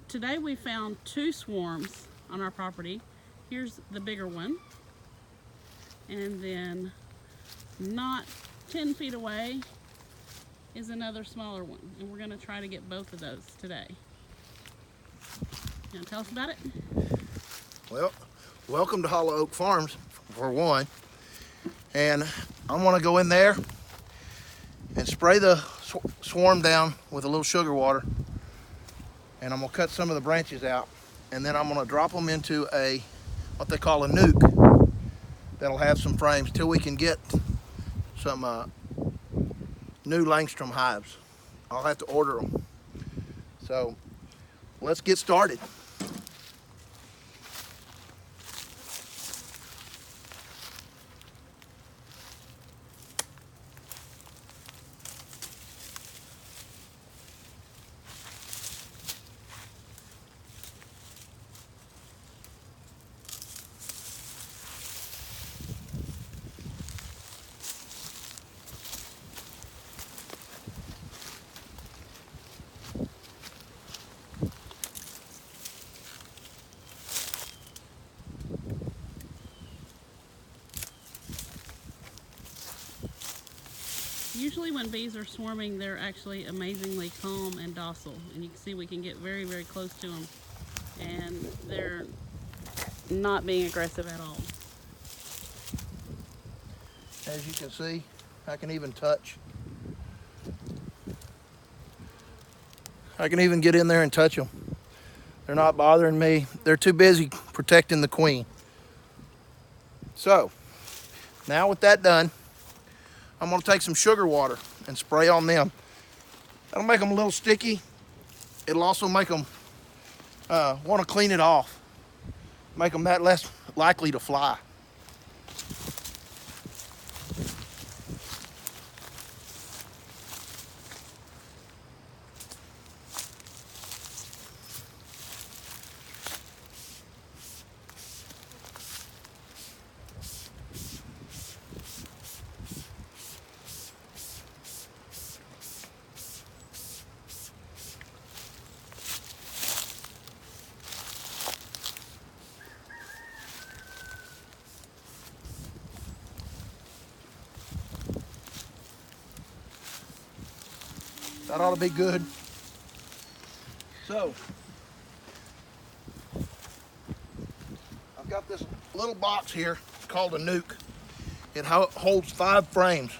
today we found 2 swarms on our property. Here's the bigger one, and then not 10 feet away is another smaller one, and we're going to try to get both of those today. You want to tell us about it? Well, welcome to Hollow Oak Farms, for one. And I'm going to go in there and spray the swarm down with a little sugar water. And I'm going to cut some of the branches out. And then I'm going to drop them into what they call a nuke. That'll have some frames till we can get some new Langstrom hives. I'll have to order them. So let's get started. Usually when bees are swarming, they're actually amazingly calm and docile, and you can see we can get very, very close to them, and they're not being aggressive at all. As you can see, I can even touch. I can even get in there and touch them. They're not bothering me. They're too busy protecting the queen. So, now with that done, I'm going to take some sugar water and spray on them. That'll make them a little sticky. It'll also make them want to clean it off. Make them that less likely to fly. That ought to be good. So, I've got this little box here called a nuke. It holds 5 frames.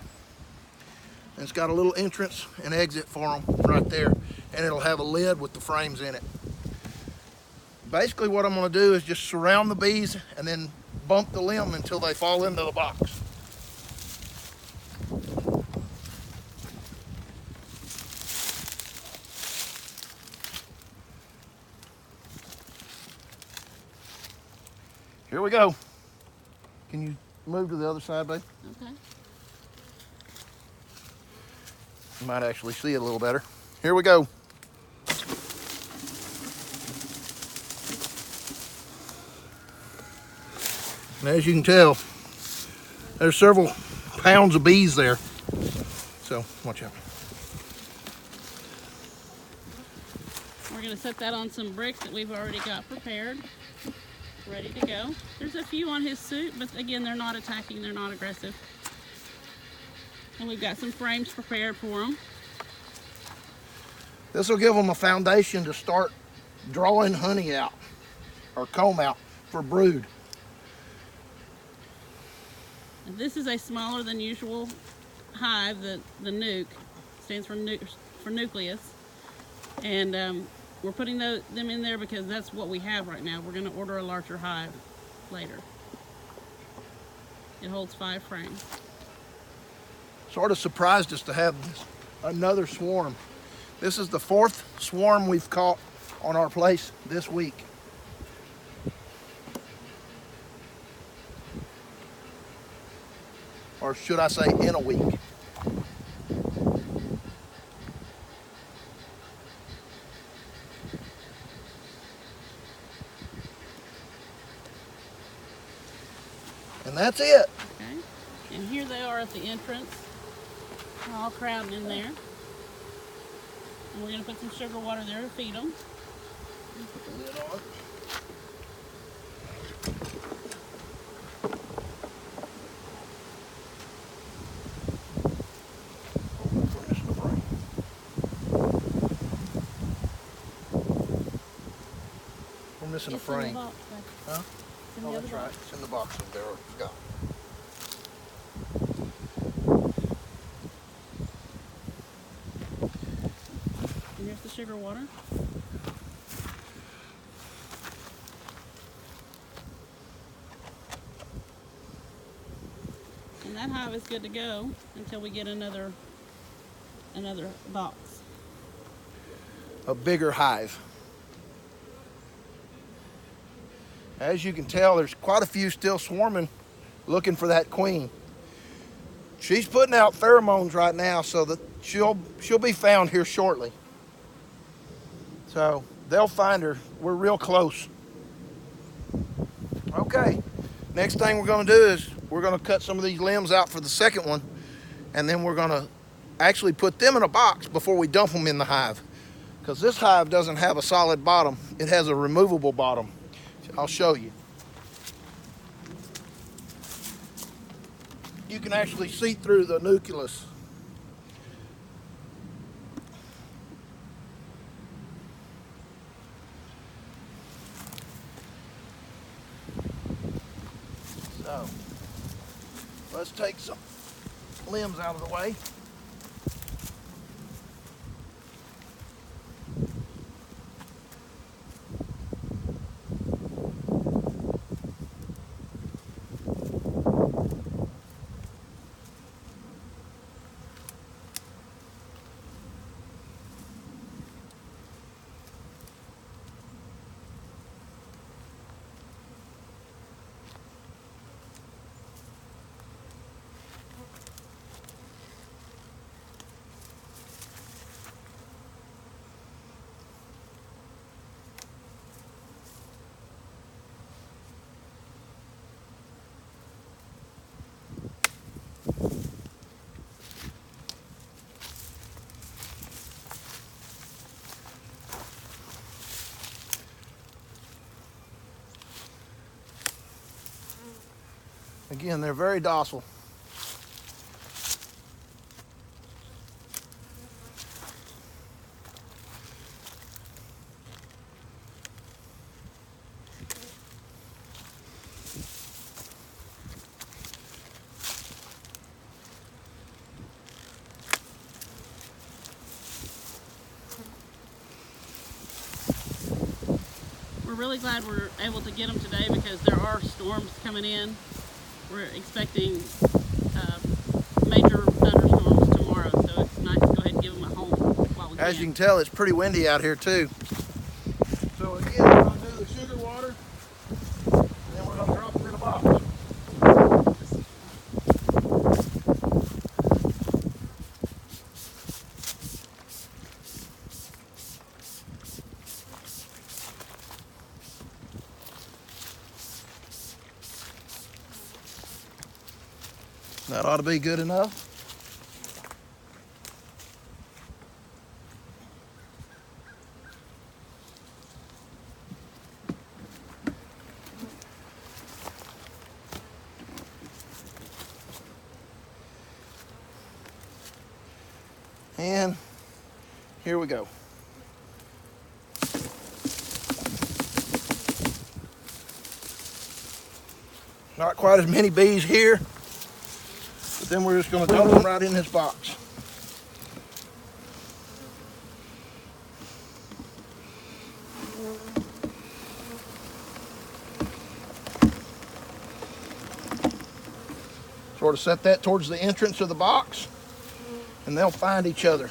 And it's got a little entrance and exit for them right there. And it'll have a lid with the frames in it. Basically what I'm going to do is just surround the bees and then bump the limb until they fall into the box. Here we go. Can you move to the other side, babe? Okay. You might actually see it a little better. Here we go. And as you can tell, there's several pounds of bees there. So, watch out. We're going to set that on some bricks that we've already got prepared, ready to go. There's a few on his suit, but again, they're not attacking, they're not aggressive. And we've got some frames prepared for them. This will give them a foundation to start drawing honey out, or comb out, for brood. And this is a smaller than usual hive. The nuke stands for nucleus. And we're putting them in there because that's what we have right now. We're going to order a larger hive later. It holds 5 frames. Sort of surprised us to have another swarm. This is the 4th swarm we've caught on our place this week. Or should I say in a week. And that's it. Okay. And here they are at the entrance. They're all crowding in there. And we're going to put some sugar water there to feed them. Put the lid on. Oh, we're missing the frame. We're missing a It's in the frame. box, back. Huh? It's in Oh, the other that's right. box. It's in the box over there. Got it. And here's the sugar water. And that hive is good to go until we get another box. A bigger hive. As you can tell, there's quite a few still swarming, looking for that queen. She's putting out pheromones right now, so that she'll be found here shortly. So they'll find her. We're real close. Okay, next thing we're going to do is we're going to cut some of these limbs out for the second one, and then we're going to actually put them in a box before we dump them in the hive, because this hive doesn't have a solid bottom. It has a removable bottom. I'll show you. You can actually see through the nucleus. So, let's take some limbs out of the way. Again, they're very docile. We're really glad we're able to get them today because there are storms coming in. We're expecting major thunderstorms tomorrow, so it's nice to go ahead and give them a home while we can. As you can tell, it's pretty windy out here too. So again, we're going to do the sugar water, and then we're going to drop them in a box. That ought to be good enough. And here we go. Not quite as many bees here, but then we're just going to dump them right in this box. Sort of set that towards the entrance of the box, and they'll find each other.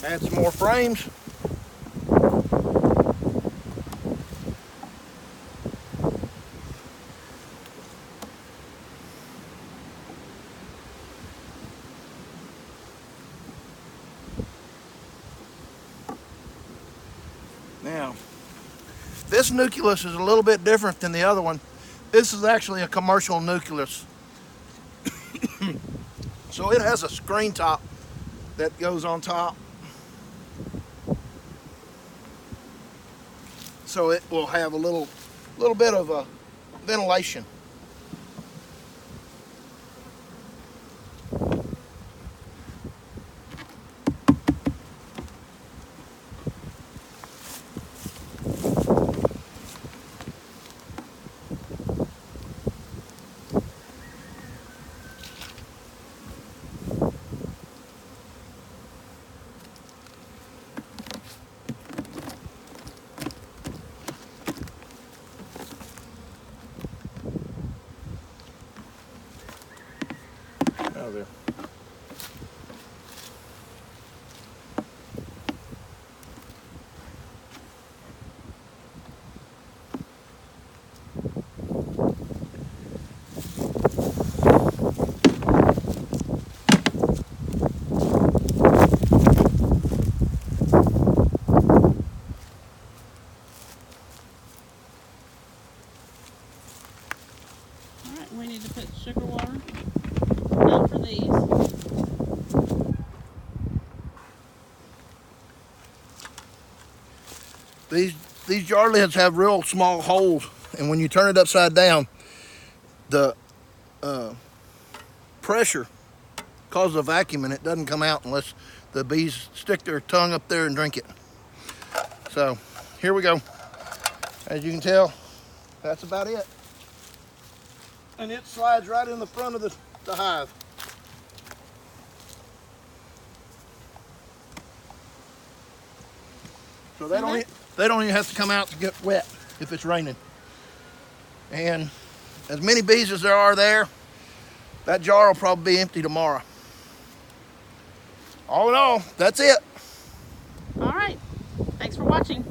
Add some more frames. Now, this nucleus is a little bit different than the other one. This is actually a commercial nucleus. So it has a screen top that goes on top. So it will have a little bit of ventilation. Out there. Alright, we need to put sugar water out for these. These jar lids have real small holes, and when you turn it upside down, the pressure causes a vacuum and it doesn't come out unless the bees stick their tongue up there and drink it. So here we go. As you can tell, that's about it. And it slides right in the front of the hive. So they don't even have to come out to get wet if it's raining. And as many bees as there are there, that jar will probably be empty tomorrow. All in all, that's it. Alright, thanks for watching.